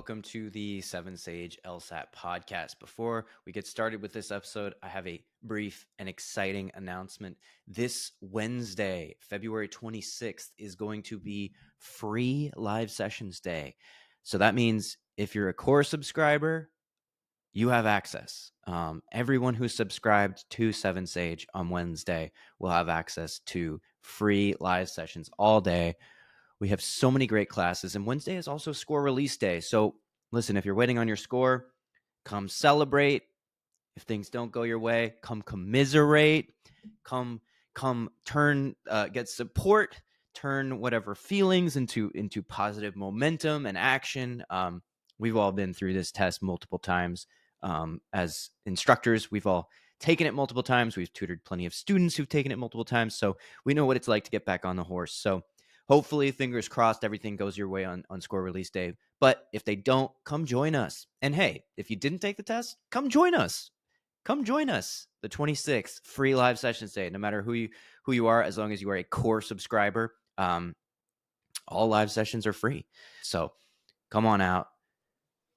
welcome to the 7Sage LSAT podcast. Before we get started with this episode, I have a brief and exciting announcement. This Wednesday, February 26th, is going to be free live sessions day. So that means if you're a core subscriber, you have access. Everyone who's subscribed to 7Sage on Wednesday will have access to free live sessions all day. We have so many great classes, and Wednesday is also score release day. So listen, if you're waiting on your score, come celebrate. If things don't go your way, come commiserate, come get support, turn whatever feelings into positive momentum and action. We've all been through this test multiple times. As instructors, we've all taken it multiple times. We've tutored plenty of students who've taken it multiple times. So we know what it's like to get back on the horse. So hopefully, fingers crossed, everything goes your way on score release day. But if they don't, come join us. And hey, if you didn't take the test, come join us. Come join us. The 26th, free live sessions day. No matter who you are, as long as you are a core subscriber, all live sessions are free. So come on out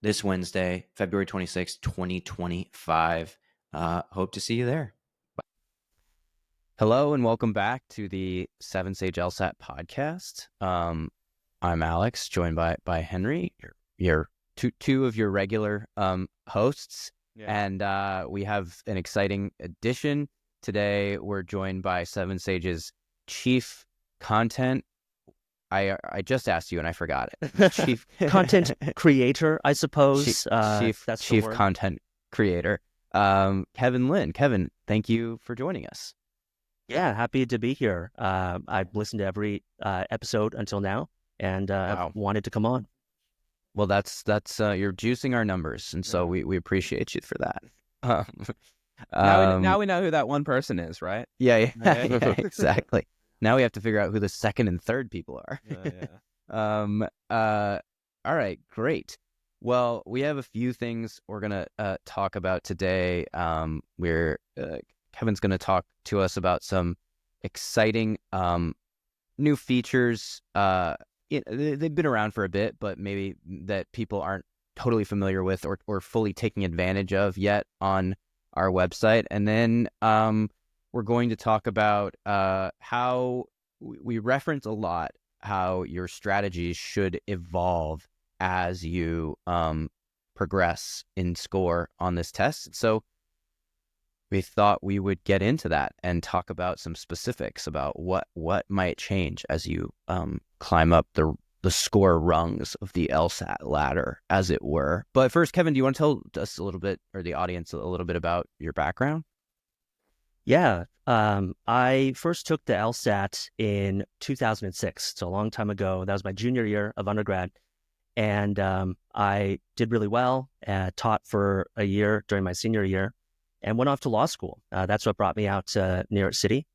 this Wednesday, February 26th, 2025. Hope to see you there. Hello and welcome back to the 7Sage LSAT podcast. I'm Alex, joined by Henry, your two of your regular hosts, and we have an exciting addition today. We're joined by 7Sage's chief content. I just asked you and I forgot it. Chief content creator, I suppose. Chief content creator, Kevin Lin. Kevin, thank you for joining us. Yeah, happy to be here. I've listened to every episode until now, and I've wanted to come on. Well, that's you're juicing our numbers, and so we appreciate you for that. Now we know who that one person is, right? Yeah, exactly. Now we have to figure out who the second and third people are. All right, great. Well, we have a few things we're gonna talk about today. Kevin's going to talk to us about some exciting new features. They've been around for a bit, but maybe that people aren't totally familiar with or fully taking advantage of yet on our website. And then we're going to talk about how we reference a lot how your strategies should evolve as you progress in score on this test. So we thought we would get into that and talk about some specifics about what might change as you climb up the score rungs of the LSAT ladder, as it were. But first, Kevin, do you want to tell us a little bit, or the audience a little bit about your background? Yeah, I first took the LSAT in 2006, so a long time ago. That was my junior year of undergrad, and I did really well, taught for a year during my senior year, and went off to law school. That's what brought me out to New York City.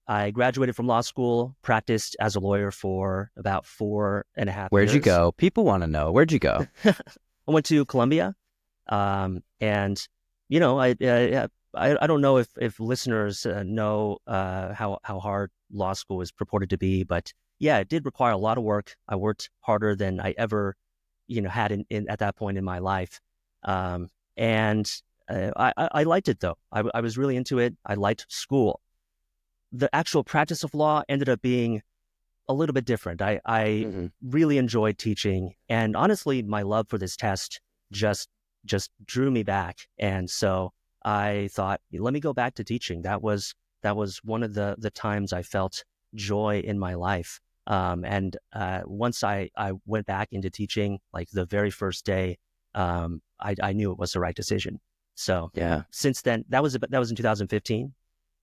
I graduated from law school, practiced as a lawyer for about 4.5 years. Where'd you go? People want to know. Where'd you go? I went to Columbia. And, you know, I don't know if listeners know how hard law school is purported to be, but yeah, it did require a lot of work. I worked harder than I ever, had in at that point in my life. I liked it, though. I was really into it. I liked school. The actual practice of law ended up being a little bit different. I really enjoyed teaching. And honestly, my love for this test just drew me back. And so I thought, let me go back to teaching. That was one of the times I felt joy in my life. Once I went back into teaching, like the very first day, I knew it was the right decision. So yeah, since then, that was in 2015,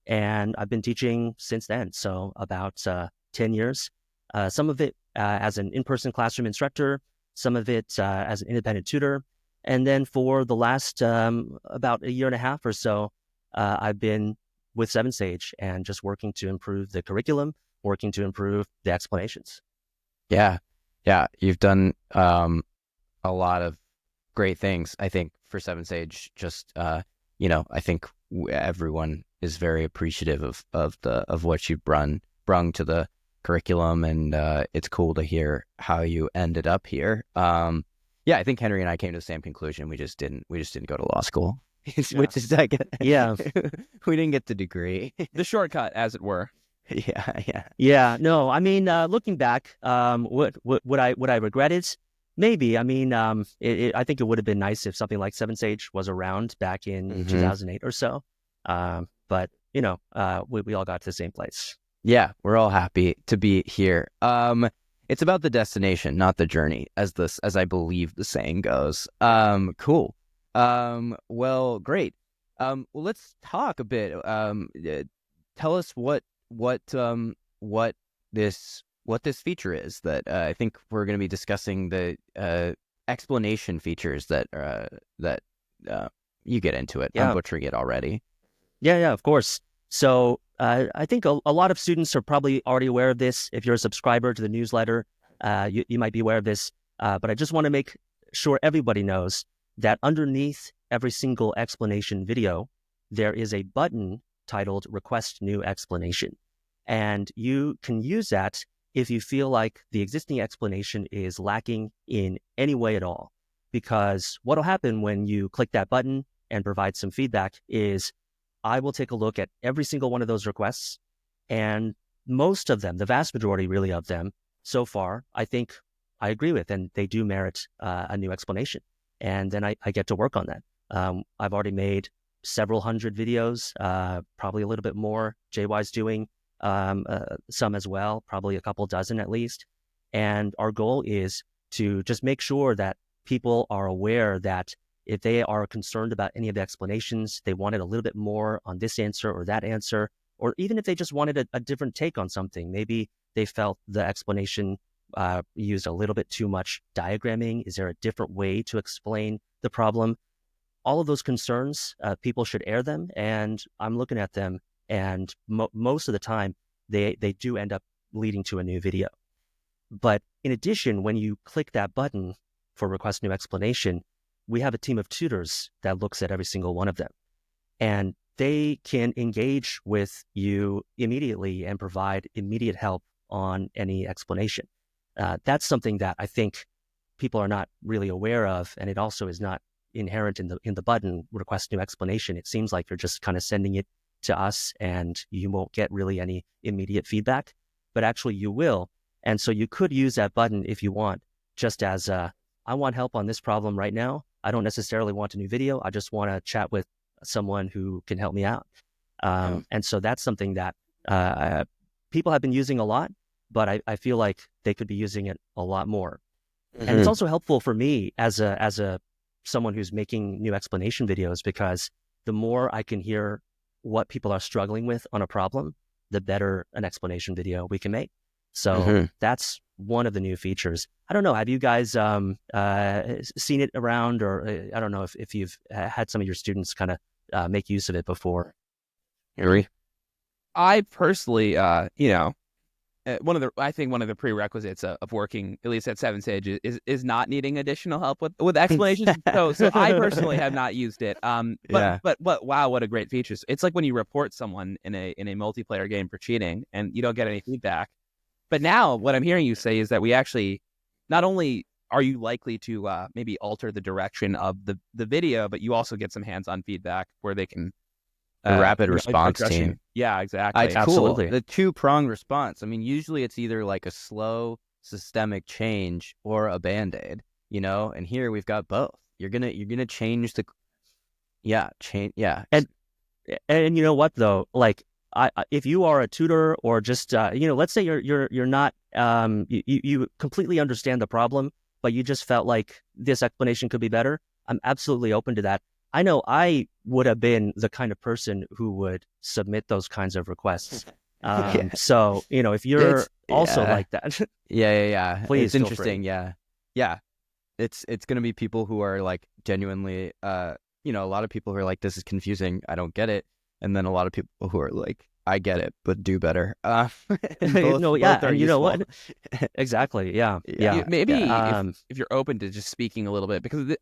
and I've been teaching since then. So about 10 years. Some of it as an in-person classroom instructor, some of it as an independent tutor, and then for the last about a year and a half or so, I've been with 7Sage and just working to improve the curriculum, working to improve the explanations. Yeah, you've done a lot of great things, I think, for 7Sage. Just I think everyone is very appreciative of what you've brung to the curriculum, and it's cool to hear how you ended up here. I think Henry and I came to the same conclusion. We just didn't go to law school, Yeah. which is like, Yeah. we didn't get the degree. The shortcut, as it were. Yeah. No, I mean, looking back, would I regret it? Maybe. I mean, I think it would have been nice if something like 7Sage was around back in 2008 or so. But we all got to the same place. Yeah, we're all happy to be here. It's about the destination, not the journey, as I believe the saying goes. Cool. Well, great. Well, let's talk a bit. Tell us what this feature is that I think we're going to be discussing, the explanation features that you get into it. Yeah. I'm butchering it already. Yeah, of course. So I think a lot of students are probably already aware of this. If you're a subscriber to the newsletter, you might be aware of this. But I just want to make sure everybody knows that underneath every single explanation video, there is a button titled Request New Explanation. And you can use that if you feel like the existing explanation is lacking in any way at all. Because what will happen when you click that button and provide some feedback is I will take a look at every single one of those requests, and most of them, the vast majority really of them so far, I think I agree with, and they do merit a new explanation. And then I get to work on that. I've already made several hundred videos, probably a little bit more. JY's doing some as well, probably a couple dozen at least. And our goal is to just make sure that people are aware that if they are concerned about any of the explanations, they wanted a little bit more on this answer or that answer, or even if they just wanted a different take on something, maybe they felt the explanation used a little bit too much diagramming. Is there a different way to explain the problem? All of those concerns, people should air them, and I'm looking at them, and most of the time, they do end up leading to a new video. But in addition, when you click that button for Request New Explanation, we have a team of tutors that looks at every single one of them. And they can engage with you immediately and provide immediate help on any explanation. That's something that I think people are not really aware of, and it also is not inherent in the button Request New Explanation. It seems like you're just kind of sending it to us and you won't get really any immediate feedback, but actually you will. And so you could use that button if you want, just as I want help on this problem right now. I don't necessarily want a new video. I just want to chat with someone who can help me out. And so that's something that people have been using a lot, but I feel like they could be using it a lot more. Mm-hmm. And it's also helpful for me as someone who's making new explanation videos, because the more I can hear what people are struggling with on a problem, the better an explanation video we can make. So that's one of the new features. I don't know. Have you guys seen it around, or I don't know if you've had some of your students kind of make use of it before? Henry? I personally, one of the prerequisites of working, at least at 7Sage, is not needing additional help with explanations. so I personally have not used it. But wow, what a great feature! It's like when you report someone in a multiplayer game for cheating and you don't get any feedback. But now what I'm hearing you say is that we actually, not only are you likely to maybe alter the direction of the video, but you also get some hands-on feedback where they can the rapid response team. Yeah, exactly. It's Absolutely. Cool. The two-pronged response. I mean, usually it's either like a slow systemic change or a Band-Aid, and here we've got both. You're gonna change the change. Yeah. And you know what though? Like, if you are a tutor or just let's say you're not you completely understand the problem, but you just felt like this explanation could be better, I'm absolutely open to that. I know I would have been the kind of person who would submit those kinds of requests. So if you're also like that, please. It's interesting. Free. Yeah. It's gonna be people who are like genuinely a lot of people who are like, this is confusing, I don't get it. And then a lot of people who are like, I get it, but do better. Both and you know what? Exactly. Yeah. Maybe if you're open to just speaking a little bit, because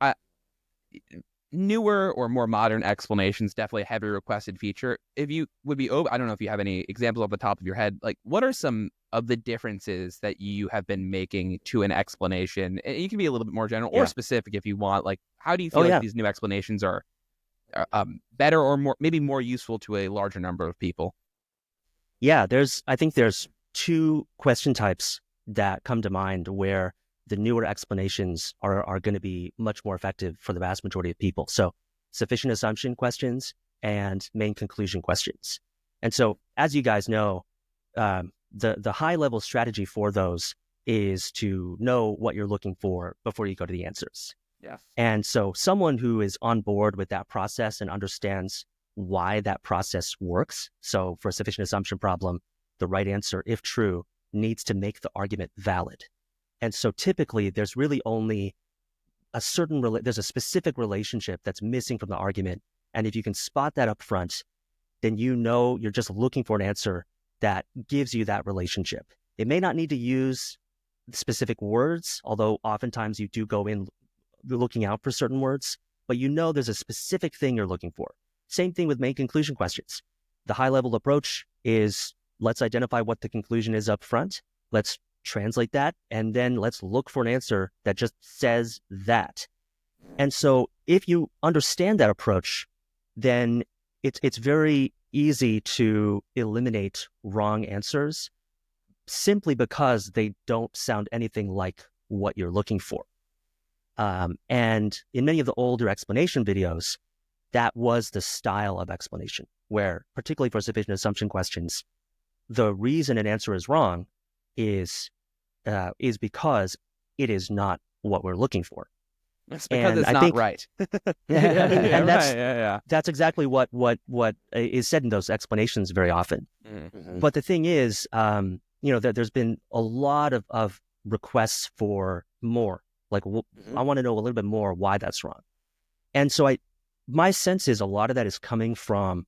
newer or more modern explanations, definitely a heavily requested feature. If you would be open, I don't know if you have any examples off the top of your head, like what are some of the differences that you have been making to an explanation? And you can be a little bit more general or specific if you want. Like, how do you feel like these new explanations are better or more, maybe more useful to a larger number of people? Yeah, I think there's two question types that come to mind where the newer explanations are going to be much more effective for the vast majority of people. So sufficient assumption questions and main conclusion questions. And so, as you guys know, the high level strategy for those is to know what you're looking for before you go to the answers. Yeah. And so someone who is on board with that process and understands why that process works. So for a sufficient assumption problem, the right answer, if true, needs to make the argument valid. And so typically there's really only there's a specific relationship that's missing from the argument. And if you can spot that up front, then you know you're just looking for an answer that gives you that relationship. It may not need to use specific words, although oftentimes you do go in looking out for certain words, but you know there's a specific thing you're looking for. Same thing with main conclusion questions. The high level approach is let's identify what the conclusion is up front. Let's translate that, and then let's look for an answer that just says that. And so if you understand that approach, then it's very easy to eliminate wrong answers simply because they don't sound anything like what you're looking for. And in many of the older explanation videos, that was the style of explanation, where particularly for sufficient assumption questions, the reason an answer is wrong is because it is not what we're looking for. It's because it's not right. And that's exactly what is said in those explanations very often. Mm-hmm. But the thing is, there's been a lot of requests for more. Like, I want to know a little bit more why that's wrong. And so my sense is a lot of that is coming from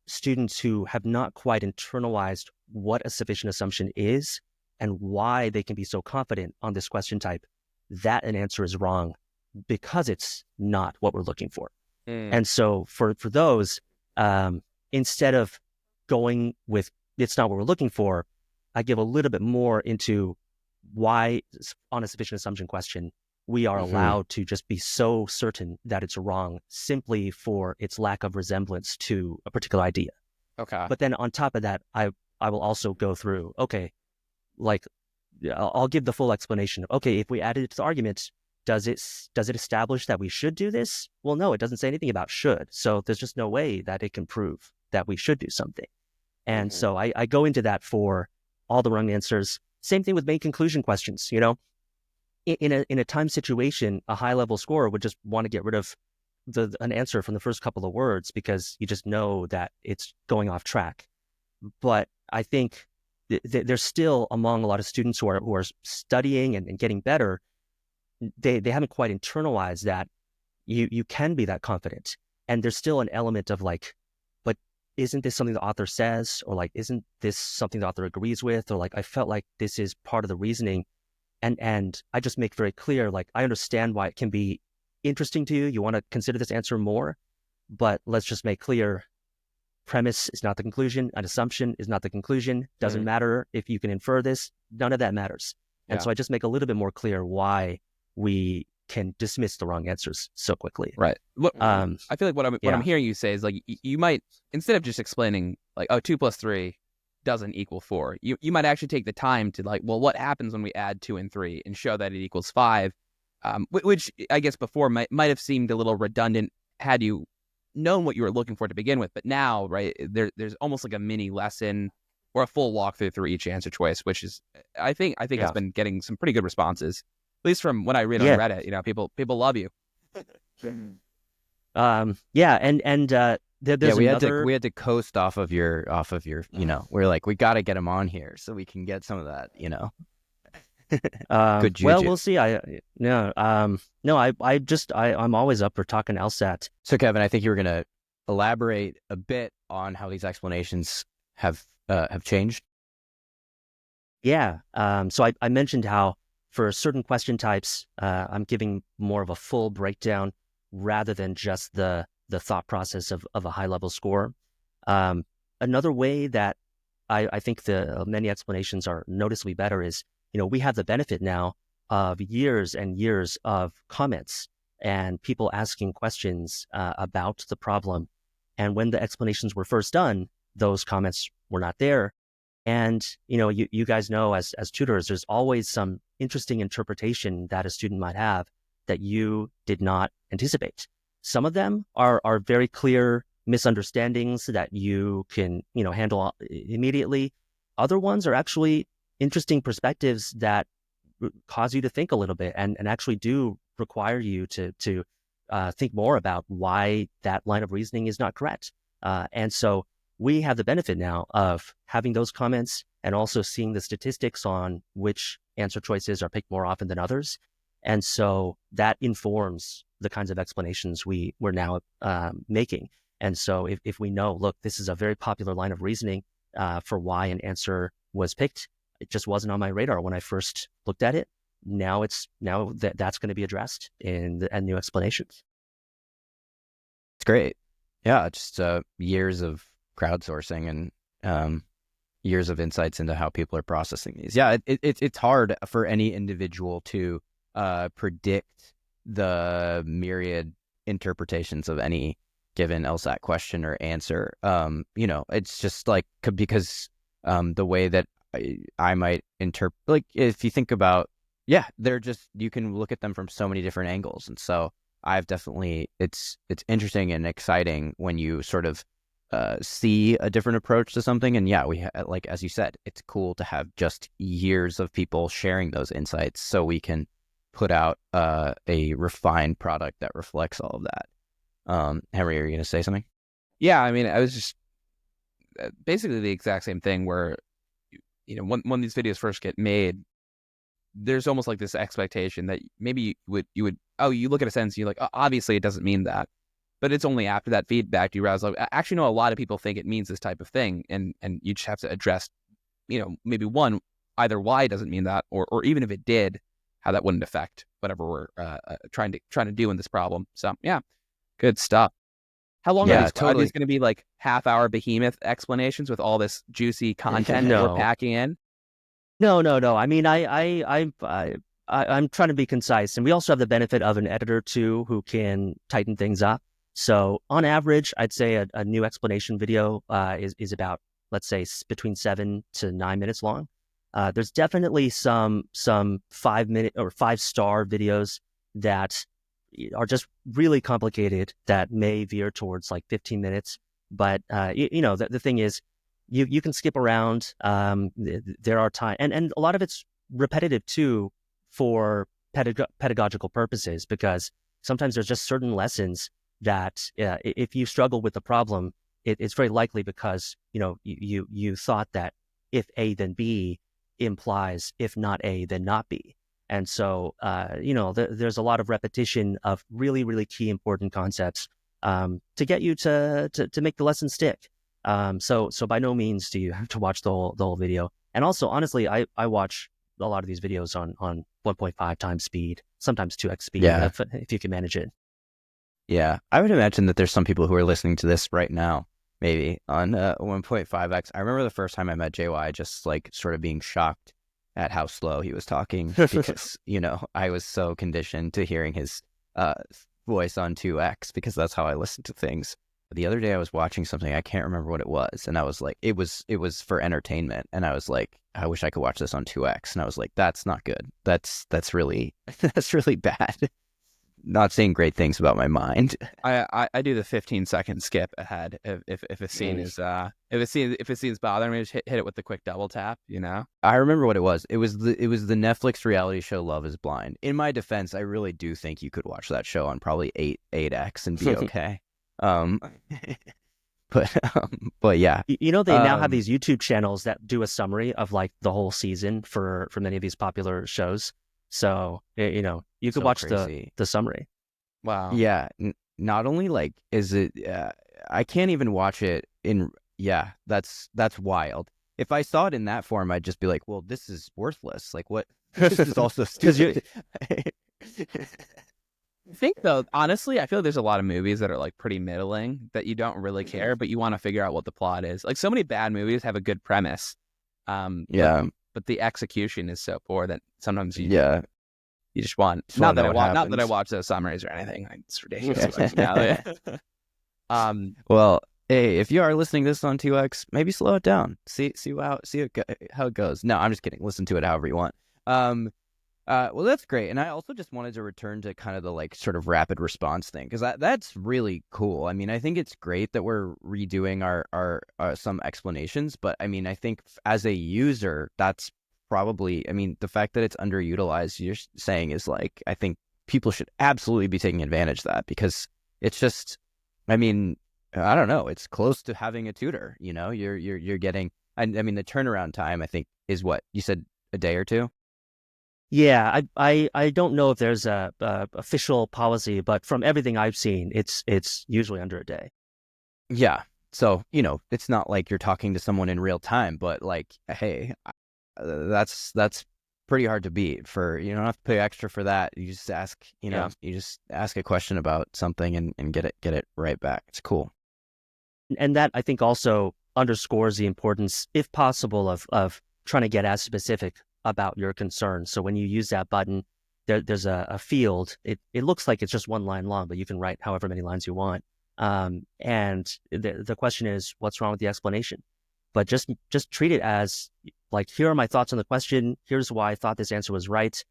students who have not quite internalized what a sufficient assumption is and why they can be so confident on this question type that an answer is wrong because it's not what we're looking for. And so for those, instead of going with it's not what we're looking for, I give a little bit more into why on a sufficient assumption question, we are allowed to just be so certain that it's wrong simply for its lack of resemblance to a particular idea. Okay. But then on top of that, I will also go through, okay, like I'll give the full explanation of, okay, if we added it to the argument, does it establish that we should do this? Well, no, it doesn't say anything about should. So there's just no way that it can prove that we should do something. And so I go into that for all the wrong answers. Same thing with main conclusion questions. In a time situation, a high level scorer would just want to get rid of an answer from the first couple of words because you just know that it's going off track. But I think there's still among a lot of students who are studying and getting better, they haven't quite internalized that you can be that confident. And there's still an element of like, but isn't this something the author says? Or like, isn't this something the author agrees with? Or like, I felt like this is part of the reasoning. And I just make very clear, like, I understand why it can be interesting to you. You want to consider this answer more, but let's just make clear, premise is not the conclusion. An assumption is not the conclusion. Doesn't matter if you can infer this. None of that matters. And so I just make a little bit more clear why we can dismiss the wrong answers so quickly. Right. I feel like what I'm hearing you say is like, you might, instead of just explaining like, 2 + 3 doesn't equal 4, you might actually take the time to like, well, what happens when we add 2 and 3 and show that it equals 5, which I guess before might have seemed a little redundant had you known what you were looking for to begin with. But now, right, there's almost like a mini lesson or a full walkthrough through each answer choice, which is, I think it's been getting some pretty good responses, at least from when I read on Reddit. People love you. There's we had to coast off of your we're like, we got to get him on here so we can get some of that, good juju. Well, we'll see. I'm always up for talking LSAT. So Kevin, I think you were going to elaborate a bit on how these explanations have changed. Yeah. So I mentioned how for certain question types, I'm giving more of a full breakdown rather than just the thought process of a high level score. Another way that I think the many explanations are noticeably better is, we have the benefit now of years and years of comments and people asking questions about the problem. And when the explanations were first done, those comments were not there. And, you guys know as tutors, there's always some interesting interpretation that a student might have that you did not anticipate. Some of them are very clear misunderstandings that you can, handle immediately. Other ones are actually interesting perspectives that cause you to think a little bit and actually do require you to think more about why that line of reasoning is not correct. And so we have the benefit now of having those comments and also seeing the statistics on which answer choices are picked more often than others. And so that informs the kinds of explanations we're now making. And so if we know, look, this is a very popular line of reasoning for why an answer was picked, it just wasn't on my radar when I first looked at it. Now that's going to be addressed in the new explanations. It's great. Yeah, just years of crowdsourcing and years of insights into how people are processing these. Yeah, it's hard for any individual to predict the myriad interpretations of any given LSAT question or answer. It's just like, because the way that I might interpret, like if you think about, they're just, you can look at them from so many different angles. And so I've definitely, it's interesting and exciting when you sort of see a different approach to something. And like, as you said, it's cool to have just years of people sharing those insights so we can put out a refined product that reflects all of that. Henry, are you going to say something? Yeah, I mean, I was just basically the exact same thing where, when these videos first get made, there's almost like this expectation that maybe you would you look at a sentence and you're like, oh, obviously it doesn't mean that. But it's only after that feedback do you realize, like, actually, no, a lot of people think it means this type of thing. And you just have to address, maybe one, either why it doesn't mean that, or even if it did, how that wouldn't affect whatever we're trying to do in this problem. So yeah, good stuff. How long are these? Totally. Are these going to be like half-hour behemoth explanations with all this juicy content that we're packing in? No. I mean, I'm trying to be concise, and we also have the benefit of an editor too who can tighten things up. So on average, I'd say a new explanation video is about, let's say, between 7 to 9 minutes long. There's definitely some 5-minute or 5-star videos that are just really complicated that may veer towards like 15 minutes. But the thing is, you can skip around. There are time, and a lot of it's repetitive too for pedagogical purposes, because sometimes there's just certain lessons that if you struggle with the problem, it's very likely because you thought that if A then B implies if not A then not B. And so there's a lot of repetition of really, really key important concepts to get you to make the lesson stick. So by no means do you have to watch the whole video. And also, honestly, I watch a lot of these videos on 1.5 times speed, sometimes 2x speed, if you can manage it. Yeah, I would imagine that there's some people who are listening to this right now, maybe on 1.5x. I remember the first time I met JY, just like sort of being shocked at how slow he was talking because, I was so conditioned to hearing his voice on 2x because that's how I listen to things. The other day I was watching something, I can't remember what it was, and I was like, it was for entertainment, and I was like, I wish I could watch this on 2x, and I was like, that's not good. That's really bad. Not saying great things about my mind. I do the 15-second skip ahead if a scene is if a scene's bothering me, just hit it with the quick double tap. I remember what it was. It was the Netflix reality show Love Is Blind. In my defense, I really do think you could watch that show on probably 8x and be okay. But yeah, they now have these YouTube channels that do a summary of like the whole season for many of these popular shows. So you could watch the summary. Wow. Yeah. Not only like is it, I can't even watch it in. Yeah, that's wild. If I saw it in that form, I'd just be like, well, this is worthless. Like what? This is also stupid. I think though, honestly, I feel like there's a lot of movies that are like pretty middling that you don't really care, but you want to figure out what the plot is. Like so many bad movies have a good premise, Yeah. but the execution is so poor that sometimes Yeah. you just want. Just wanna Not that know I what watch. Not that I happens. watch those summaries or anything. Like, it's ridiculous. Yeah. Well, hey, if you are listening to this on 2X, maybe slow it down. See how it goes. No, I'm just kidding. Listen to it however you want. Well, that's great. And I also just wanted to return to kind of the like sort of rapid response thing, because that's really cool. I mean, I think it's great that we're redoing our some explanations, but I mean, I think as a user, that's probably, I mean, the fact that it's underutilized, you're saying, is like, I think people should absolutely be taking advantage of that, because it's just, I mean, I don't know, it's close to having a tutor, you know, you're getting, I mean, the turnaround time, I think, is what you said, a day or two. Yeah, I don't know if there's a official policy, but from everything I've seen, it's usually under a day. Yeah. So, you know, it's not like you're talking to someone in real time, but like, hey, that's pretty hard to beat. For, you don't have to pay extra for that. You just ask, you know, you just ask a question about something and get it right back. It's cool. And that, I think, also underscores the importance, if possible, of trying to get as specific about your concerns. So when you use that button, there's a field. It looks like it's just one line long, but you can write however many lines you want. And the question is, what's wrong with the explanation? But just treat it as like, here are my thoughts on the question. Here's why I thought this answer was right.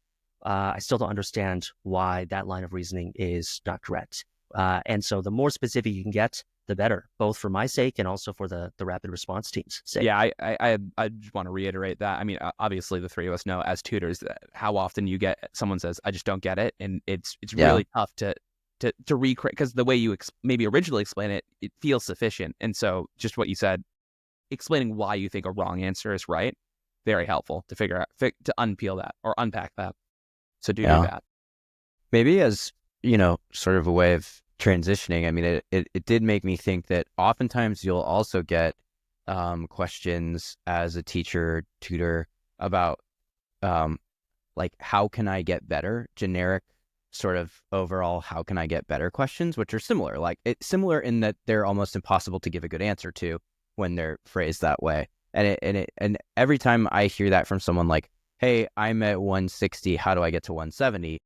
I still don't understand why that line of reasoning is not correct. And so the more specific you can get, the better, both for my sake and also for the rapid response team's sake. Yeah, I just want to reiterate that. I mean, obviously the three of us know as tutors that how often you get someone says, I just don't get it. And it's really tough to recreate, because the way you maybe originally explain it, it feels sufficient. And so just what you said, explaining why you think a wrong answer is right, very helpful to figure out, to unpeel that or unpack that. So do that. Maybe as, you know, sort of a way of transitioning, I mean, it did make me think that oftentimes you'll also get questions as a teacher, tutor about like, how can I get better? Generic sort of overall, how can I get better questions, which are similar. Like, it's similar in that they're almost impossible to give a good answer to when they're phrased that way. And every time I hear that from someone like, hey, I'm at 160, how do I get to 170?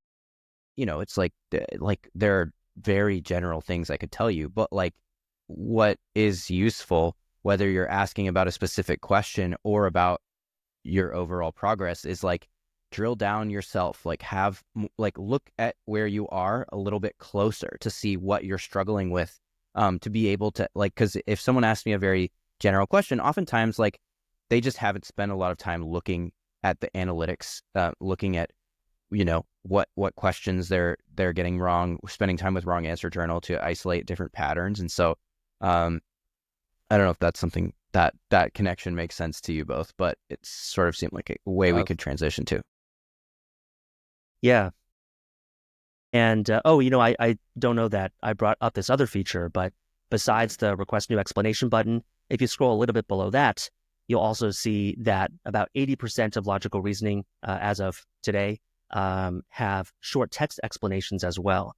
You know, it's like there are very general things I could tell you, but like, what is useful, whether you're asking about a specific question or about your overall progress, is like, drill down yourself, like look at where you are a little bit closer to see what you're struggling with, to be able to, like, because if someone asks me a very general question, oftentimes like they just haven't spent a lot of time looking at the analytics, looking at, you know, what questions they're getting wrong, spending time with wrong answer journal to isolate different patterns. And so I don't know if that's something that connection makes sense to you both, but it sort of seemed like a way we could transition to. Yeah. And I don't know that I brought up this other feature, but besides the request new explanation button, if you scroll a little bit below that, you'll also see that about 80% of logical reasoning as of today have short text explanations as well,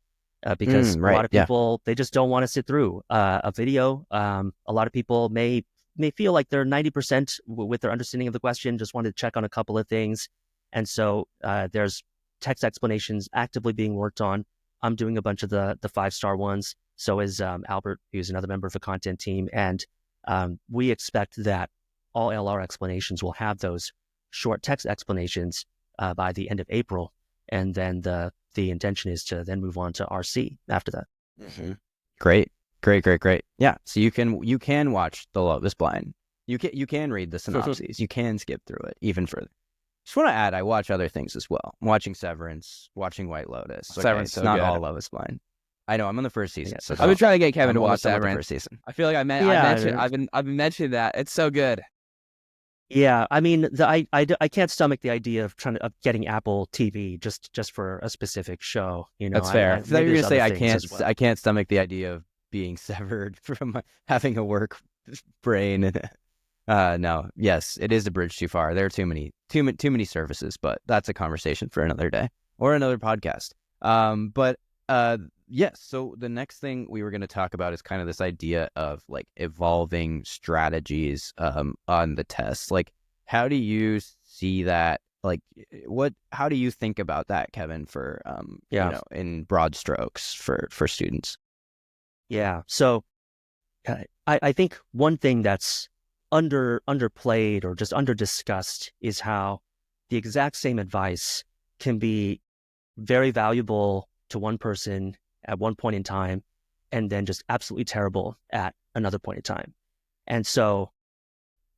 because a lot of people, they just don't want to sit through a video. A lot of people may feel like they're 90% with their understanding of the question, just wanted to check on a couple of things. And so there's text explanations actively being worked on. I'm doing a bunch of the 5-star ones. So is Albert, who's another member of the content team. And we expect that all LR explanations will have those short text explanations by the end of April. And then the intention is to then move on to RC after that. Mm-hmm. Great. Yeah. So you can watch The Love Is Blind. You can read the synopses. You can skip through it even further. Just want to add, I watch other things as well. I'm watching Severance, watching White Lotus. Severance, it's so not good. all Love Is Blind. I know, I'm on the first season. So I've been trying to get Kevin to watch Severance. Severance. First season. I feel like I've been mentioning that. It's so good. Yeah, I mean, I can't stomach the idea of getting Apple TV just for a specific show. You know, that's fair. I thought you were gonna say I can't stomach the idea of being severed from having a work brain. No, yes, it is a bridge too far. There are too many services, but that's a conversation for another day or another podcast. But Yes. So the next thing we were going to talk about is kind of this idea of like evolving strategies on the test. Like, how do you see that? Like, how do you think about that, Kevin, for in broad strokes for students? Yeah. So I think one thing that's underplayed or just under discussed is how the exact same advice can be very valuable to one person at one point in time, and then just absolutely terrible at another point in time. And so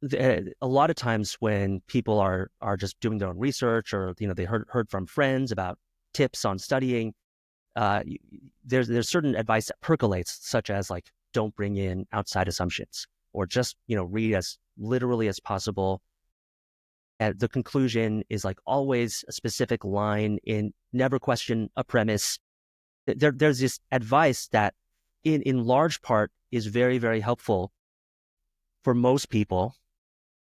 a lot of times when people are just doing their own research, or they heard from friends about tips on studying, there's certain advice that percolates, such as like, don't bring in outside assumptions, or just read as literally as possible. And the conclusion is like always a specific line, in never question a premise. There's this advice that in large part is very, very helpful for most people,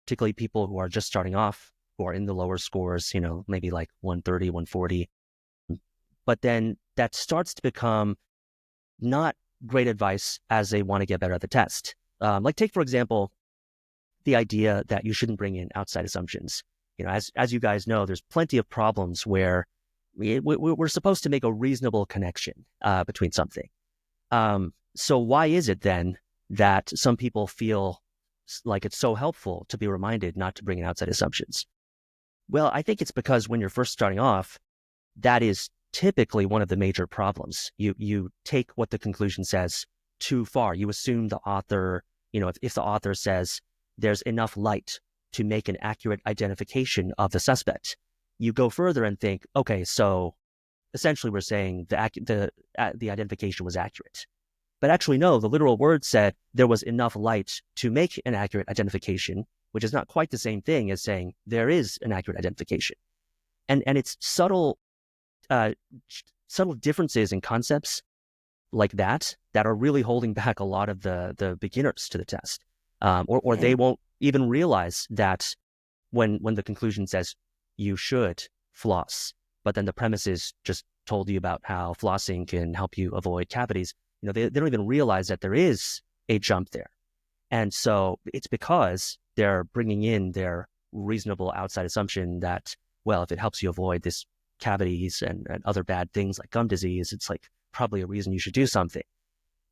particularly people who are just starting off, who are in the lower scores, maybe like 130, 140. But then that starts to become not great advice as they want to get better at the test. Like take, for example, the idea that you shouldn't bring in outside assumptions. As you guys know, there's plenty of problems where we're supposed to make a reasonable connection between something. So why is it then that some people feel like it's so helpful to be reminded not to bring in outside assumptions? Well, I think it's because when you're first starting off, that is typically one of the major problems. You take what the conclusion says too far. You assume the author, if the author says there's enough light to make an accurate identification of the suspect, you go further and think, okay, so essentially we're saying the identification was accurate. But actually, no, the literal word said there was enough light to make an accurate identification, which is not quite the same thing as saying there is an accurate identification. And it's subtle differences in concepts like that are really holding back a lot of the beginners to the test. Or they won't even realize that when the conclusion says you should floss, but then the premises just told you about how flossing can help you avoid cavities. They don't even realize that there is a jump there. And so it's because they're bringing in their reasonable outside assumption that, well, if it helps you avoid this cavities and other bad things like gum disease, it's like probably a reason you should do something.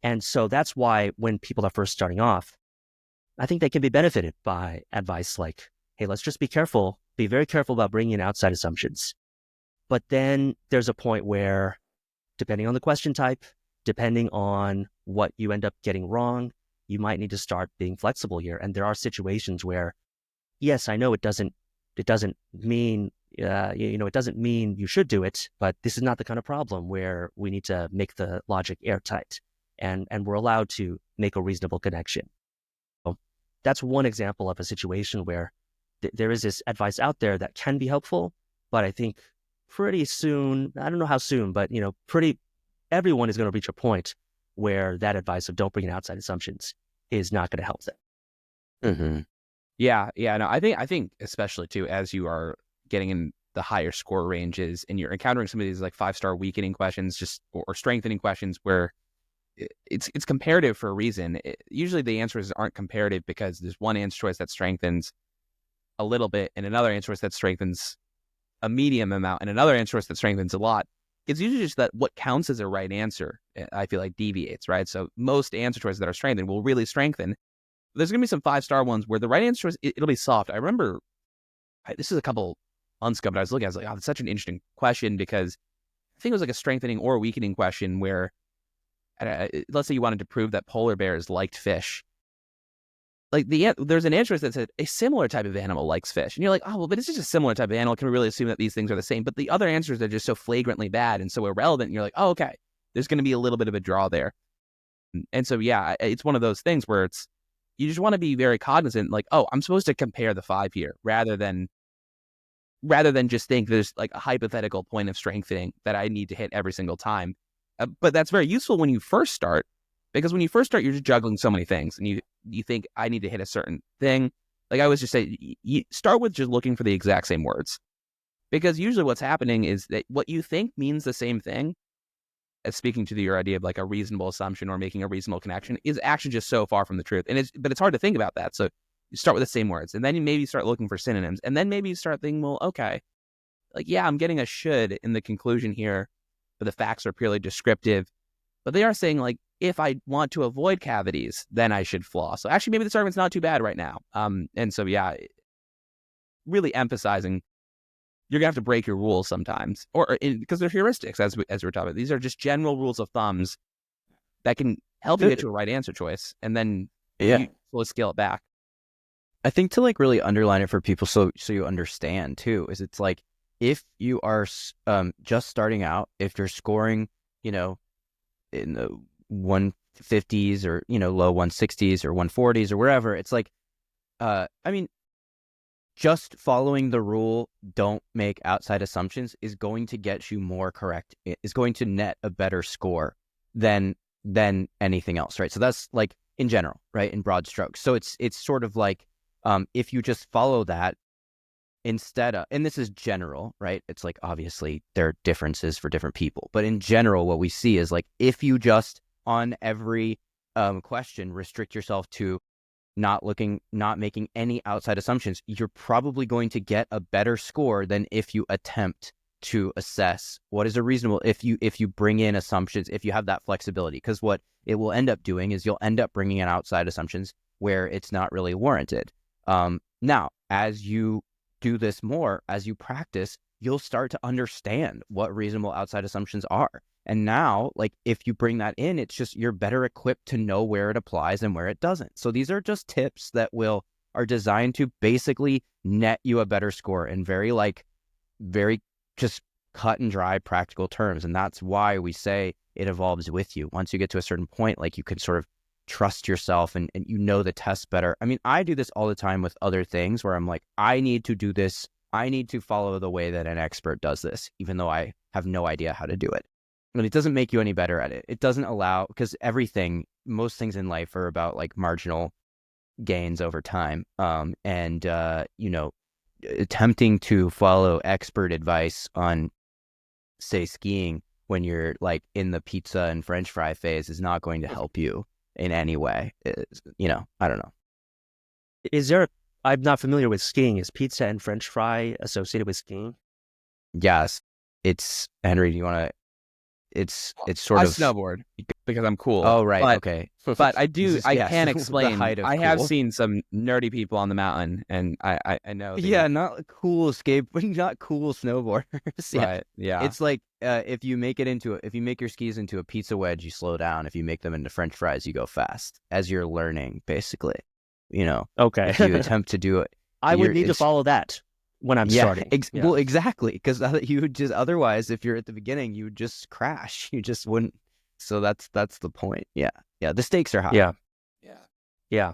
And so that's why when people are first starting off, I think they can be benefited by advice like, hey, let's just be careful, be very careful about bringing in outside assumptions. But then there's a point where, depending on the question type, depending on what you end up getting wrong, you might need to start being flexible here. And there are situations where, yes, I know it doesn't mean, it doesn't mean you should do it, but this is not the kind of problem where we need to make the logic airtight, and we're allowed to make a reasonable connection. So that's one example of a situation where there is this advice out there that can be helpful, but I think pretty soon, I don't know how soon, but everyone is going to reach a point where that advice of don't bring in outside assumptions is not going to help them. Mm-hmm. Yeah. No, I think especially too, as you are getting in the higher score ranges and you're encountering some of these like 5-star weakening questions, or strengthening questions where it's comparative for a reason. Usually the answers aren't comparative because there's one answer choice that strengthens a little bit and another answer choice that strengthens a medium amount and another answer choice that strengthens a lot. It's usually just that what counts as a right answer, I feel like, deviates, right? So most answer choices that are strengthened will really strengthen. There's going to be some 5-star ones where the right answer choice, it'll be soft. I remember, this is a couple months ago, but I was looking, I was like, oh, that's such an interesting question, because I think it was like a strengthening or a weakening question where, let's say you wanted to prove that polar bears liked fish. Like there's an answer that said a similar type of animal likes fish. And you're like, oh, well, but it's just a similar type of animal. Can we really assume that these things are the same? But the other answers are just so flagrantly bad and so irrelevant. And you're like, oh, okay, there's going to be a little bit of a draw there. And so, yeah, it's one of those things where you just want to be very cognizant, like, oh, I'm supposed to compare the 5 here rather than just think there's like a hypothetical point of strengthening that I need to hit every single time. But that's very useful when you first start, because when you first start, you're just juggling so many things and you think I need to hit a certain thing. Like I always just say, you start with just looking for the exact same words, because usually what's happening is that what you think means the same thing, speaking to your idea of like a reasonable assumption or making a reasonable connection is actually just so far from the truth. But it's hard to think about that. So you start with the same words, and then you maybe start looking for synonyms, and then maybe you start thinking, well, okay, like, yeah, I'm getting a should in the conclusion here, but the facts are purely descriptive. But they are saying, like, if I want to avoid cavities, then I should flaw. So actually, maybe this argument's not too bad right now. And so, yeah, really emphasizing you're going to have to break your rules sometimes, because they're heuristics, as we're talking about. These are just general rules of thumbs that can help you get to a right answer choice, and then you slowly scale it back. I think to like really underline it for people so you understand too, is it's like, if you are just starting out, if you're scoring, in the 150s or, low 160s or 140s or wherever, it's like, just following the rule, don't make outside assumptions, is going to get you more correct. It is going to net a better score than anything else, right? So that's like in general, right? In broad strokes. So it's sort of like, if you just follow that instead of, and this is general, right? It's like, obviously there are differences for different people, but in general, what we see is like, if you just on every question restrict yourself to not making any outside assumptions, you're probably going to get a better score than if you attempt to assess what is a reasonable, if you bring in assumptions, if you have that flexibility. Because what it will end up doing is you'll end up bringing in outside assumptions where it's not really warranted. Now, as you do this more, as you practice, you'll start to understand what reasonable outside assumptions are. And now, like, if you bring that in, it's just, you're better equipped to know where it applies and where it doesn't. So these are just tips that are designed to basically net you a better score in very just cut and dry practical terms. And that's why we say it evolves with you. Once you get to a certain point, like, you can sort of trust yourself and the test better. I mean, I do this all the time with other things where I'm like, I need to do this. I need to follow the way that an expert does this, even though I have no idea how to do it. And it doesn't make you any better at it. It doesn't allow, because most things in life are about like marginal gains over time. Attempting to follow expert advice on, say, skiing when you're like in the pizza and French fry phase is not going to help you in any way. I don't know. I'm not familiar with skiing. Is pizza and French fry associated with skiing? Yes. Henry, do you want to? It's sort I of snowboard because I'm cool. Oh, right. But, okay. But I do. I yes, can explain. I have cool. seen some nerdy people on the mountain, and I know. Not cool not cool snowboarders. Right. Yeah. It's like if you make your skis into a pizza wedge, you slow down. If you make them into French fries, you go fast. As you're learning, basically. Okay. If you attempt to do it, I would need to follow that when I'm starting. Well, exactly, because you would just, otherwise, if you're at the beginning, you would just crash. You just wouldn't. So that's the point. Yeah. The stakes are high. Yeah.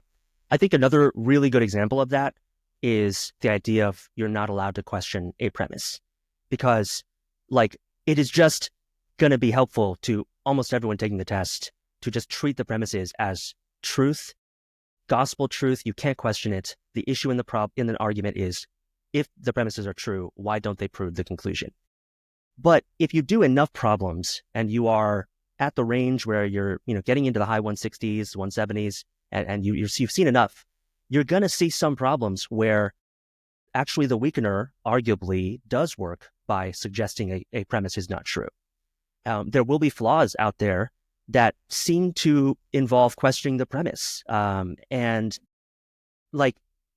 I think another really good example of that is the idea of you're not allowed to question a premise, because like, it is just going to be helpful to almost everyone taking the test to just treat the premises as truth, gospel truth. You can't question it. The issue in the argument is, if the premises are true, why don't they prove the conclusion? But if you do enough problems and you are at the range where you're, getting into the high 160s, 170s, and you've seen enough, you're going to see some problems where actually the weakener arguably does work by suggesting a premise is not true. There will be flaws out there that seem to involve questioning the premise. And like,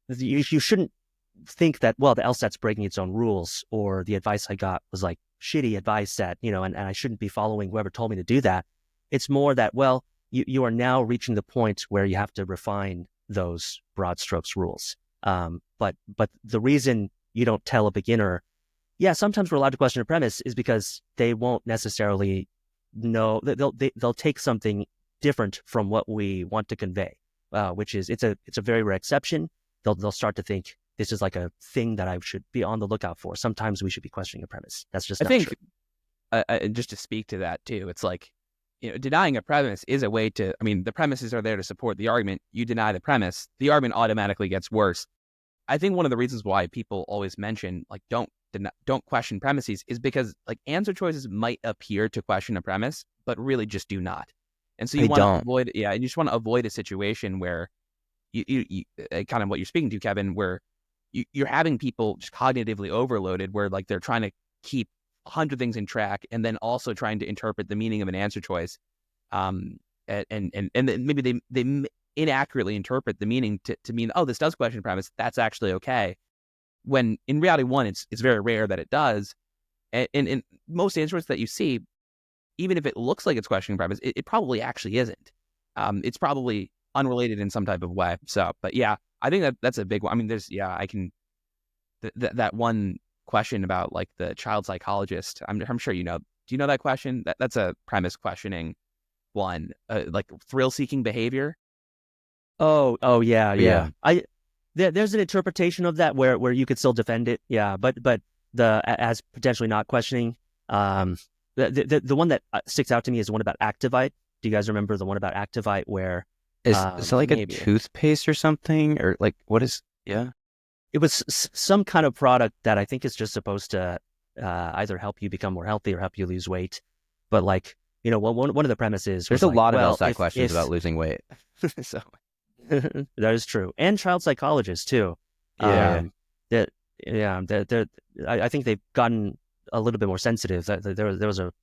you shouldn't think that, well, the LSAT's breaking its own rules, or the advice I got was like shitty advice that, and I shouldn't be following whoever told me to do that. It's more that, well, you are now reaching the point where you have to refine those broad strokes rules. But the reason you don't tell a beginner, sometimes we're allowed to question a premise, is because they won't necessarily know. They'll take something different from what we want to convey, which is it's a very rare exception. They'll start to think this is like a thing that I should be on the lookout for. Sometimes we should be questioning a premise. That's just not true. Just to speak to that too, it's like, denying a premise is a way to, the premises are there to support the argument. You deny the premise, the argument automatically gets worse. I think one of the reasons why people always mention like don't question premises is because like answer choices might appear to question a premise, but really just do not. And so you want to avoid, you just want to avoid a situation where you kind of what you're speaking to, Kevin, where you're having people just cognitively overloaded, where like they're trying to keep 100 things in track and then also trying to interpret the meaning of an answer choice. And then maybe they inaccurately interpret the meaning to mean, oh, this does question premise. That's actually okay. When in reality, one, it's very rare that it does. And in most answers that you see, even if it looks like it's questioning premise, it probably actually isn't. It's probably unrelated in some type of way. So, but yeah, I think that's a big one. I mean, that one question about like the child psychologist. I'm sure you know. Do you know that question? That's a premise questioning one, like thrill-seeking behavior. Oh yeah. There's an interpretation of that where you could still defend it. Yeah, but as potentially not questioning. The one that sticks out to me is the one about Activite. Do you guys remember the one about Activite where is that like maybe a toothpaste or something, or like what is? Yeah, it was some kind of product that I think is just supposed to either help you become more healthy or help you lose weight. But like, you know, one of the premises there's a lot of LSAT questions about losing weight. So that is true, and child psychologists too. Yeah, I think they've gotten a little bit more sensitive. There was a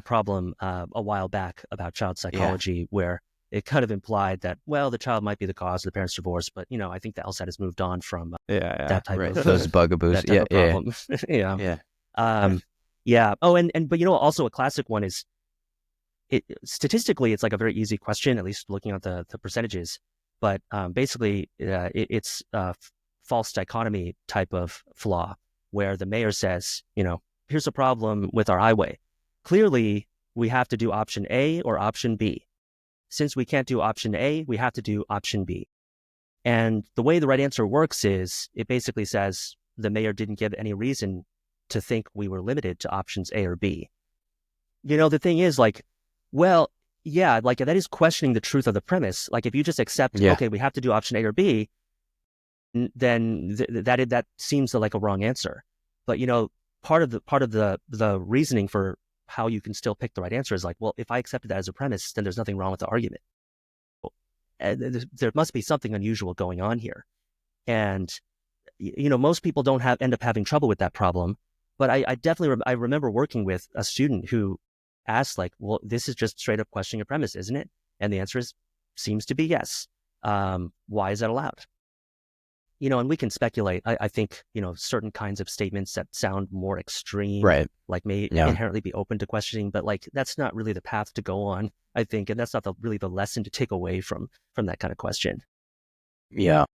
problem a while back about child psychology where it kind of implied that, well, the child might be the cause of the parents' divorce, but you know, I think the LSAT has moved on from that type of those bugaboos. That type of problem. But you know, also a classic one is statistically, it's like a very easy question, at least looking at the percentages. But basically, it's a false dichotomy type of flaw where the mayor says, you know, here's a problem with our highway. Clearly, we have to do option A or option B. Since we can't do option A, we have to do option B. And the way the right answer works is it basically says the mayor didn't give any reason to think we were limited to options A or B. You know, the thing is like, well, yeah, like that is questioning the truth of the premise. Like if you just accept, okay, we have to do option A or B, then that seems like a wrong answer. But you know, part of the reasoning for how you can still pick the right answer is like, well, if I accepted that as a premise, then there's nothing wrong with the argument. There must be something unusual going on here. And, you know, most people don't end up having trouble with that problem. But I definitely, I remember working with a student who asked like, well, this is just straight up questioning a premise, isn't it? And the answer seems to be yes. Why is that allowed? You know, and we can speculate. I think, you know, certain kinds of statements that sound more extreme, like may inherently be open to questioning, but like that's not really the path to go on, I think. And that's not really the lesson to take away from that kind of question. Yeah.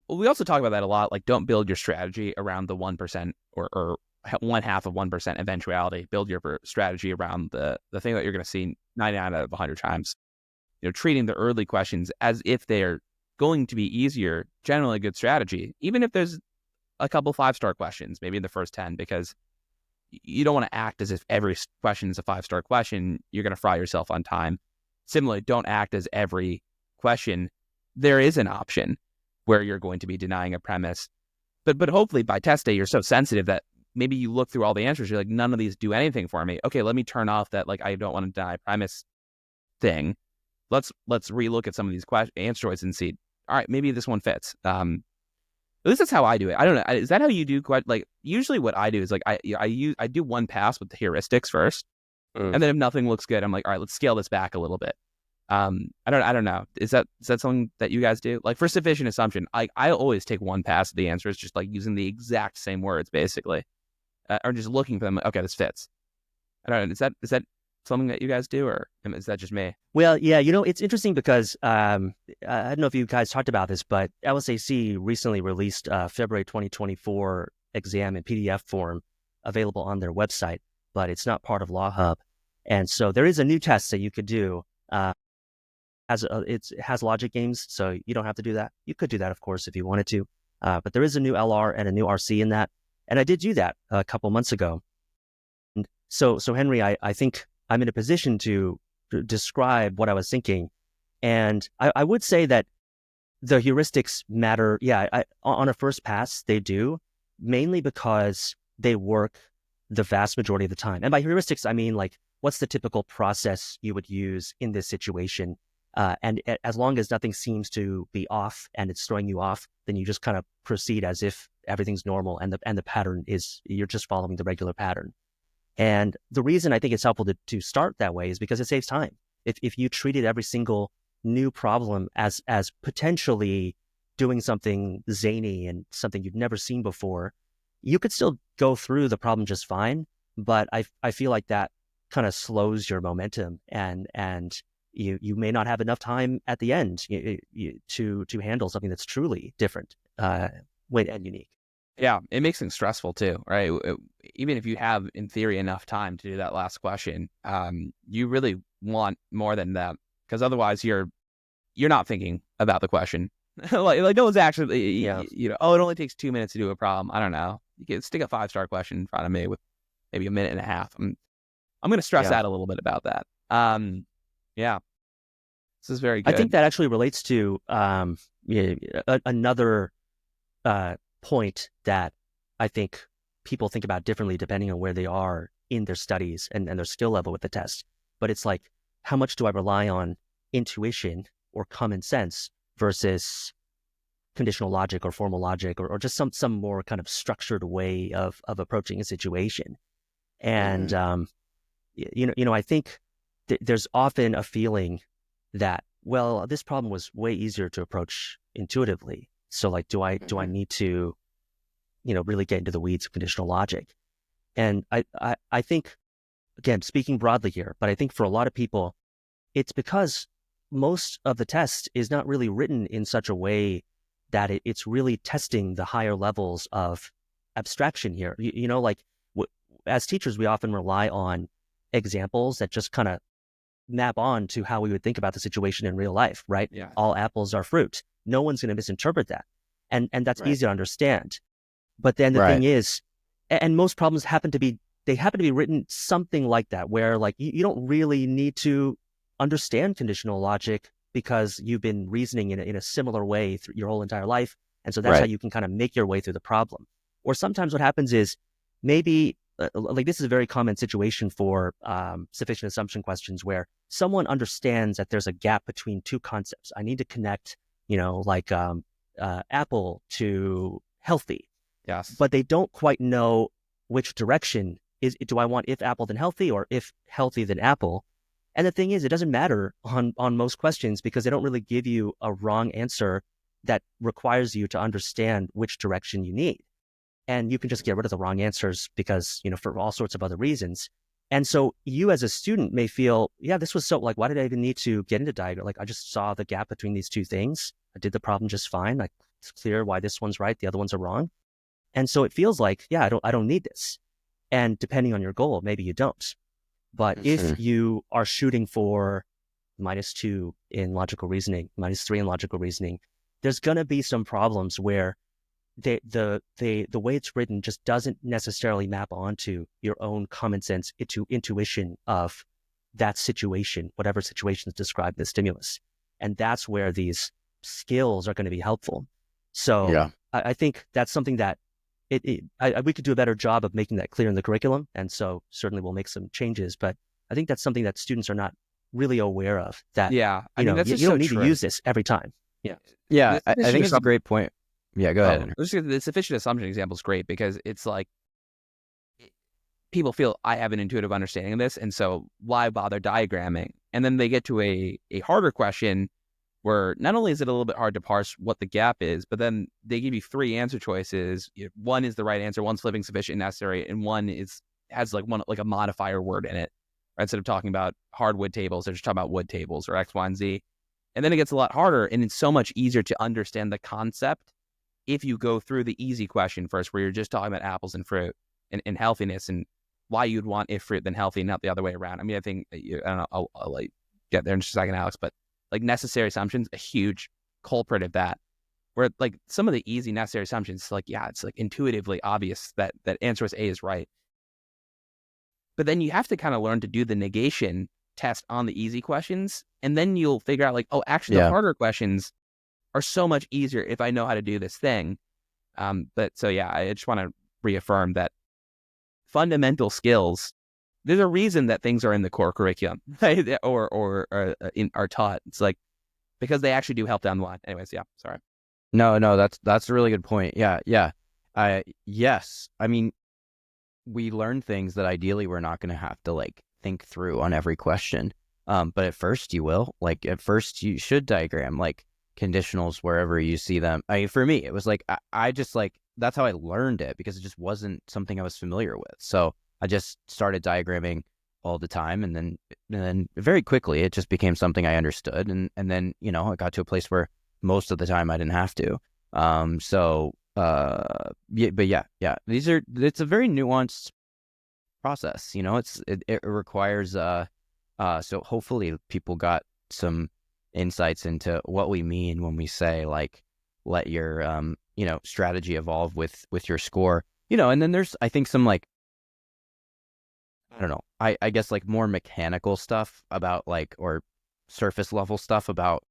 Well, we also talk about that a lot. Like, don't build your strategy around the 1% or 1/2 of 1% eventuality. Build your strategy around the thing that you're going to see 99 out of 100 times. You know, treating the early questions as if they're going to be easier, generally a good strategy, even if there's a couple 5-star questions, maybe in the first 10, because you don't want to act as if every question is a 5-star question. You're going to fry yourself on time. Similarly, don't act as every question there is an option where you're going to be denying a premise. But hopefully by test day, you're so sensitive that maybe you look through all the answers, you're like, none of these do anything for me. Okay, let me turn off that, like, I don't want to deny premise thing. Let's relook at some of these answer choices and see, all right, maybe this one fits. At least that's how I do it. I don't know. Is that how you do? Like, usually what I do is like I do one pass with the heuristics first, and then if nothing looks good, I'm like, all right, let's scale this back a little bit. I don't know. Is that something that you guys do? Like for sufficient assumption, I always take one pass at the answers, just like using the exact same words basically, or just looking for them. Okay, this fits. I don't know. Is that something that you guys do, or is that just me? Well, yeah, you know, it's interesting because I don't know if you guys talked about this, but LSAC recently released February 2024 exam in PDF form available on their website, but it's not part of Law Hub. And so there is a new test that you could do. It has logic games, so you don't have to do that. You could do that, of course, if you wanted to. But there is a new LR and a new RC in that. And I did do that a couple months ago. And so Henry, I think I'm in a position to describe what I was thinking. And I would say that the heuristics matter. Yeah, on a first pass, they do, mainly because they work the vast majority of the time. And by heuristics, I mean, like, what's the typical process you would use in this situation? And as long as nothing seems to be off and it's throwing you off, then you just kind of proceed as if everything's normal and the pattern is, you're just following the regular pattern. And the reason I think it's helpful to start that way is because it saves time. If you treated every single new problem as potentially doing something zany and something you've never seen before, you could still go through the problem just fine. But I feel like that kind of slows your momentum, and you may not have enough time at the end to handle something that's truly different and unique. Yeah, it makes things stressful too, right? Even if you have, in theory, enough time to do that last question, you really want more than that, because otherwise you're not thinking about the question. like no one's actually, it only takes 2 minutes to do a problem. I don't know. You can stick a 5-star question in front of me with maybe a minute and a half. I'm going to stress out a little bit about that. Yeah, this is very good. I think that actually relates to another point that I think people think about differently depending on where they are in their studies and their skill level with the test. But it's like, how much do I rely on intuition or common sense versus conditional logic or formal logic or just some more kind of structured way of approaching a situation? And I think there's often a feeling that, well, this problem was way easier to approach intuitively. So like, do I need to, really get into the weeds of conditional logic? And I think, again, speaking broadly here, but I think for a lot of people, it's because most of the test is not really written in such a way that it's really testing the higher levels of abstraction here. As teachers, we often rely on examples that just kind of map on to how we would think about the situation in real life, right? Yeah. All apples are fruit. No one's going to misinterpret that. And that's easy to understand. But then the thing is, and most problems happen to be written something like that, where like you don't really need to understand conditional logic because you've been reasoning in a similar way through your whole entire life. And so that's how you can kind of make your way through the problem. Or sometimes what happens is maybe, like this is a very common situation for sufficient assumption questions, where someone understands that there's a gap between two concepts. I need to connect, apple to healthy. Yes. But they don't quite know which direction do I want if apple then healthy or if healthy then apple? And the thing is, it doesn't matter on most questions because they don't really give you a wrong answer that requires you to understand which direction you need. And you can just get rid of the wrong answers because, for all sorts of other reasons. And so you as a student may feel, yeah, this was so, like, why did I even need to get into diagram? Like, I just saw the gap between these two things. I did the problem just fine. Like, it's clear why this one's right, the other ones are wrong. And so it feels like, yeah, I don't need this. And depending on your goal, maybe you don't. But if you are shooting for -2 in logical reasoning, -3 in logical reasoning, there's going to be some problems where the way it's written just doesn't necessarily map onto your own common sense intuition of that situation, whatever situation is described in the stimulus. And that's where these skills are going to be helpful. So I think that's something that we could do a better job of making that clear in the curriculum. And so certainly we'll make some changes, but I think that's something that students are not really aware of, that, you don't need to use this every time. Yeah. Yeah. I think it's a great point. Yeah, go ahead. The sufficient assumption example is great because it's like people feel I have an intuitive understanding of this, and so why bother diagramming? And then they get to a harder question where not only is it a little bit hard to parse what the gap is, but then they give you 3 answer choices. One is the right answer, one's living sufficient and necessary, and one has a modifier word in it. Right? Instead of talking about hardwood tables, they're just talking about wood tables or X, Y, and Z. And then it gets a lot harder, and it's so much easier to understand the concept if you go through the easy question first, where you're just talking about apples and fruit and healthiness and why you'd want if fruit then healthy, not the other way around. I mean, I think, I don't know, I'll like get there in just a second, Alex, but like necessary assumptions, a huge culprit of that, where like some of the easy necessary assumptions, like, yeah, it's like intuitively obvious that answer A is right. But then you have to kind of learn to do the negation test on the easy questions. And then you'll figure out like, oh, actually the harder questions are so much easier if I know how to do this thing. But so yeah, I just want to reaffirm that fundamental skills, there's a reason that things are in the core curriculum or are taught. It's like because they actually do help down the line. Anyways, yeah, sorry. No, that's a really good point. Yeah. Yes. I mean, we learn things that ideally we're not going to have to like think through on every question. But at first you will. Like at first you should diagram like conditionals wherever you see them. I mean, for me, it was like I just like that's how I learned it because it just wasn't something I was familiar with. So I just started diagramming all the time, and then very quickly it just became something I understood, and then I got to a place where most of the time I didn't have to. It's a very nuanced process. It requires so hopefully people got some insights into what we mean when we say like let your strategy evolve with your score. And then there's I think some like I don't know, I guess like more mechanical stuff about like or surface level stuff about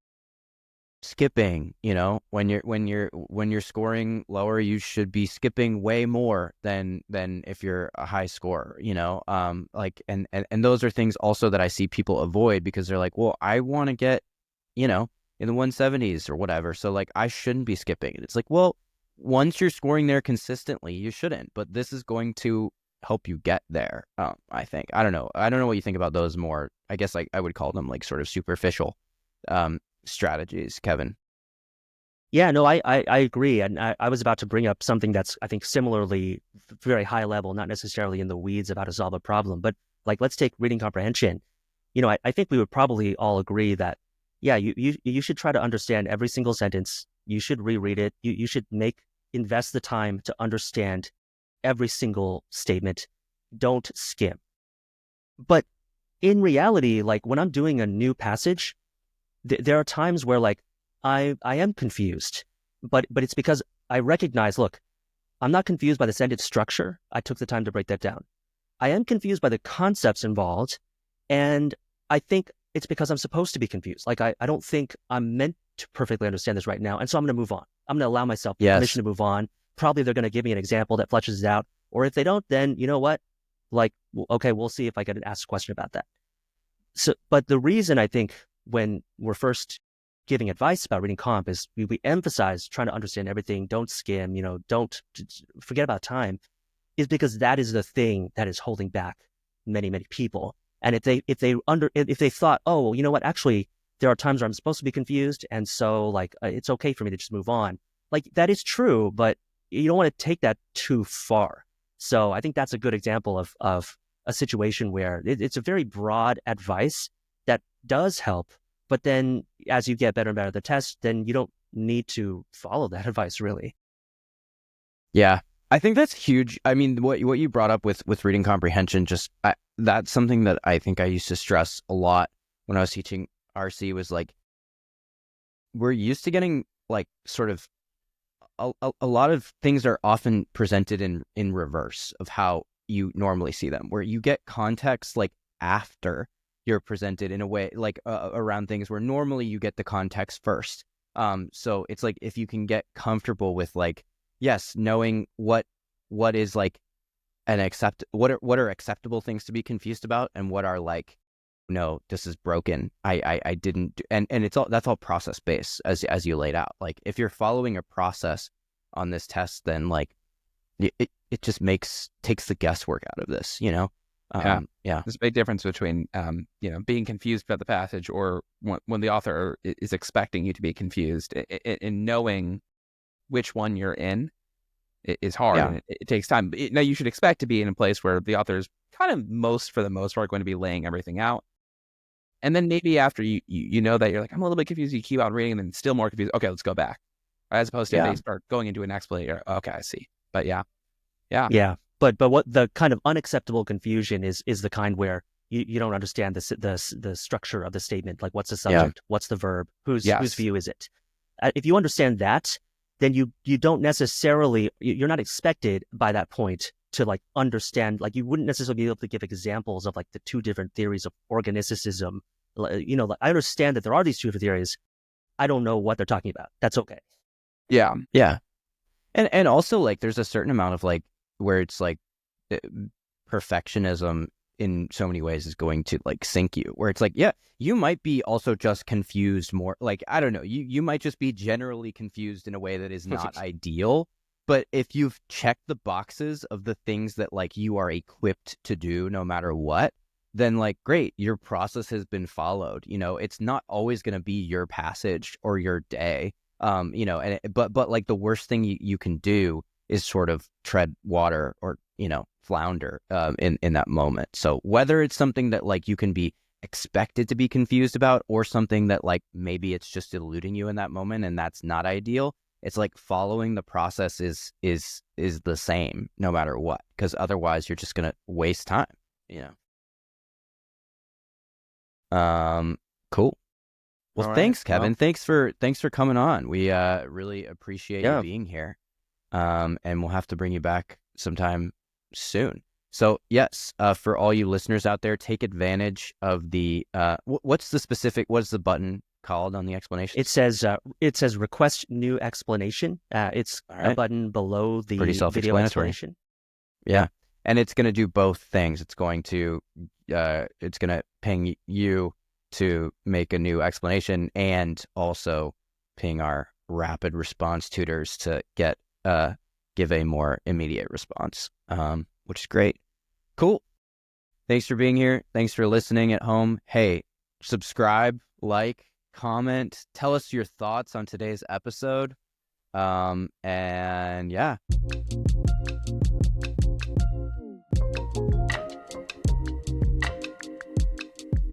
skipping. When you're scoring lower, you should be skipping way more than if you're a high scorer. Like and those are things also that I see people avoid because they're like, well, I want to get in the 170s or whatever, so like I shouldn't be skipping. And it's like, well, once you're scoring there consistently, you shouldn't, but this is going to help you get there. I think I don't know what you think about those more. I guess like I would call them like sort of superficial strategies, Kevin. Yeah, no, I agree. And I was about to bring up something that's, I think, similarly very high level, not necessarily in the weeds about how to solve a problem. But like, let's take reading comprehension. I think we would probably all agree that, yeah, you should try to understand every single sentence. You should reread it. You should invest the time to understand every single statement. Don't skim. But in reality, like when I'm doing a new passage, there are times where like I am confused, but it's because I recognize, look, I'm not confused by the sentence structure. I took the time to break that down. I am confused by the concepts involved, and I think it's because I'm supposed to be confused. Like I don't think I'm meant to perfectly understand this right now, and so I'm going to move on. I'm going to allow myself permission to move on. Probably they're going to give me an example that fleshes it out, or if they don't, then you know what? Like, okay, we'll see if I can ask a question about that. So, but the reason I think when we're first giving advice about reading comp is we emphasize trying to understand everything. Don't skim, don't forget about time, is because that is the thing that is holding back many, many people. And if they thought, oh, well, you know what, actually there are times where I'm supposed to be confused, and so like it's okay for me to just move on. Like that is true, but you don't want to take that too far. So I think that's a good example of a situation where it's a very broad advice that does help, but then as you get better and better at the test, then you don't need to follow that advice really. Yeah, I think that's huge. I mean, what you brought up with reading comprehension, that's something that I think I used to stress a lot when I was teaching RC was like, we're used to getting like sort of a lot of things are often presented in reverse of how you normally see them, where you get context like after you're presented in a way like around things where normally you get the context first. So it's like if you can get comfortable with like, yes, knowing what is like what are acceptable things to be confused about and what are like, no, this is broken. I didn't do, and that's all process based as you laid out. Like if you're following a process on this test, then like it just takes the guesswork out of this, Yeah. There's a big difference between being confused about the passage or when the author is expecting you to be confused, and knowing which one you're in is hard. Yeah. And it takes time. Now you should expect to be in a place where the author is kind of for the most part going to be laying everything out. And then maybe after you know that you're like, I'm a little bit confused, you keep on reading and then still more confused. Okay, let's go back. As opposed to they start going into an explanation. Okay, I see. But yeah. But what the kind of unacceptable confusion is the kind where you don't understand the structure of the statement. Like what's the subject? What's the verb? Whose view is it? If you understand that, then you don't necessarily, you're not expected by that point to like understand, like you wouldn't necessarily be able to give examples of like the two different theories of organicicism. Like, I understand that there are these two different theories, I don't know what they're talking about. That's okay. Yeah. Yeah. And also like there's a certain amount of like where it's like perfectionism in so many ways is going to like sink you, where it's like, yeah, you might be also just confused more. Like, I don't know, you might just be generally confused in a way that is not ideal. But if you've checked the boxes of the things that like you are equipped to do no matter what, then like, great, your process has been followed. You know, it's not always going to be your passage or your day. You know, and but like the worst thing you can do is sort of tread water or, you know, flounder in that moment. So whether it's something that like you can be expected to be confused about, or something that like maybe it's just eluding you in that moment and that's not ideal, it's like following the process is the same no matter what, because otherwise you're just gonna waste time, you know. Cool. Well, All thanks, right. Kevin. Well, Thanks for coming on. We really appreciate you being here. And we'll have to bring you back sometime soon. So yes, for all you listeners out there, take advantage of the what's the button called on the explanation? It says request new explanation. It's a button below the pretty video self-explanatory. explanation. Yeah. And it's going to do both things. It's going to ping you to make a new explanation, and also ping our rapid response tutors to give a more immediate response, which is great. Cool. Thanks for being here. Thanks for listening at home. Hey, subscribe, like, comment, tell us your thoughts on today's episode. And yeah.